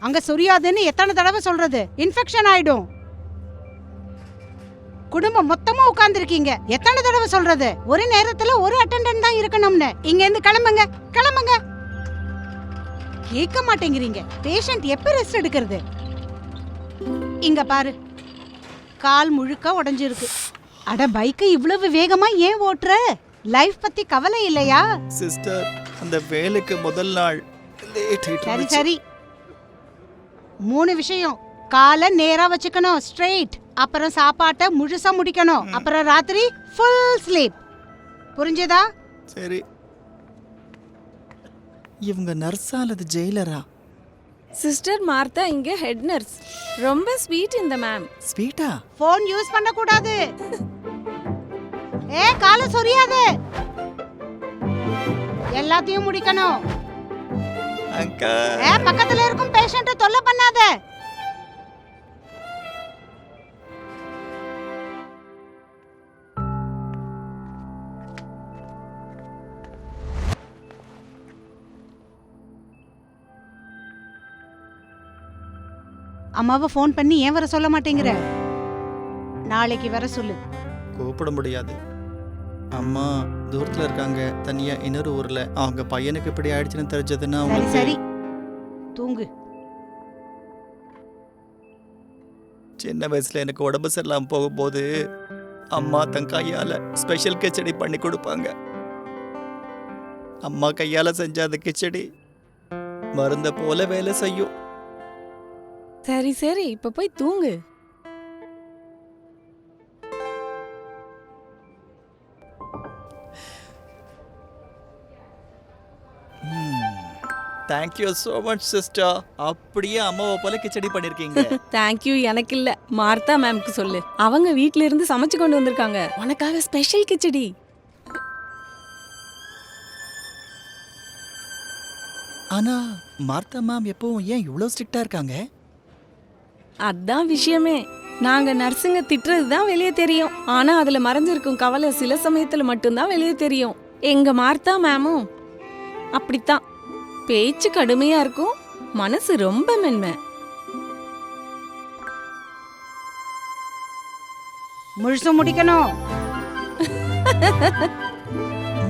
அங்க சொரியாதுன்னு எத்தனை தடவை சொல்றது? இன்ஃபெக்ஷன் ஆயிடும். குடும்பம் மொத்தமா உட்கார்ந்துருக்கீங்க, எத்தனை தடவை சொல்றது? ஒரு நேரத்துல ஒரு அட்டெண்டன்ட் தான் இருக்கணும்னு. இங்க இருந்து கிளம்புங்க கிளம்புங்க. கேட்க மாட்டேங்கிறீங்க. பேஷண்ட் எப்ப ரெஸ்ட் எடுக்கிறது? இங்க பாரு, கால் முழுக்க உடைஞ்சிருக்கு. அட, பைக்கை இவ்வளவு வேகமா ஏன் ஓட்டுற? லைஃப் பத்தி கவலை இல்லையா? சிஸ்டர், அந்த வேலைக்கு முதல் நாள் லேட் ஆயிட்டு. சரி சரி, 3 விஷயம். காலை நேரா வச்சுக்கணும், ஸ்ட்ரெயிட். அப்புறம் சாப்பாட்டை முழுசா முடிக்கணும். அப்புறம் ராத்திரி ஃபுல் ஸ்லீப். புரிஞ்சதா? சரி. இவங்க நர்ஸா அல்லது ஜெயிலரா? சிஸ்டர் மார்த்தா இங்க ஹெட் நர்ஸ். ரொம்ப ஸ்வீட் இந்த மேம். ஸ்வீட்டா? ஃபோன் யூஸ் பண்ண கூடாது. காலை சொரியாத. எல்லாத்தையும் முடிக்கணும். அக்கா, பக்கத்துல இருக்கும் பேஷண்ட தொல்லை பண்ணாத. அம்மாவை ஃபோன் பண்ணி ஏன் வர சொல்ல மாட்டேங்கிற? நாளைக்கு வர சொல்லு. கூப்பிட முடியாது. அம்மா தூரத்துல இருக்காங்க, தனியா இன்னொரு ஊர்ல. அவங்க பையனுக்கு இப்படி ஆயிடுச்சுன்னு தெரிஞ்சதுன்னா சரி சரி, தூங்கு. சின்ன வயசுல எனக்கு உடம்பு சரியில்லாம போகும்போது அம்மா தன் கையால ஸ்பெஷல் கிச்சடி பண்ணி கொடுப்பாங்க. அம்மா கையால செஞ்ச அந்த கிச்சடி மருந்த போல வேலை செய்யும். சரி சரி, இப்ப போய் தூங்கு. Thank you so much sister. அப்படியே அம்மாவை போல கிச்சடி பண்ணிருக்கீங்க. தேங்க் யூ எனக்கு இல்ல, மார்த்தா மேம்க்கு சொல்லு. அவங்க வீட்ல இருந்து சமைச்சு கொண்டு வந்திருக்காங்க உனக்காக ஸ்பெஷல் கிச்சடி. ஆனா மார்த்தா மேம் எப்பவும் ஏன் இவ்வளவு ஸ்ட்ரிக்ட்டா இருக்காங்க? அதான் விஷயமே. நாங்க நர்ஸுங்க திட்டுறது தான் வெளியே தெரியும், ஆனா அதுல மறைஞ்சிருக்கும் கவலை சில சமயத்துல மட்டும்தான் வெளியே தெரியும். எங்க மார்த்தா மேமும் அப்படித்தான். பேச்சு கடுமையா இருக்கும், மனசு ரொம்ப மென்மை. முழுசு முடிக்கணும்.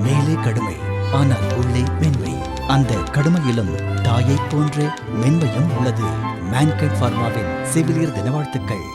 மேலே கடுமை, ஆனால் உள்ளே மென்மை. அந்த கடுமையிலும் தாயை போன்ற மென்மையும் உள்ளது. மேன்கைண்ட் ஃபார்மாவின் செவிலியர் தின வாழ்த்துக்கள்.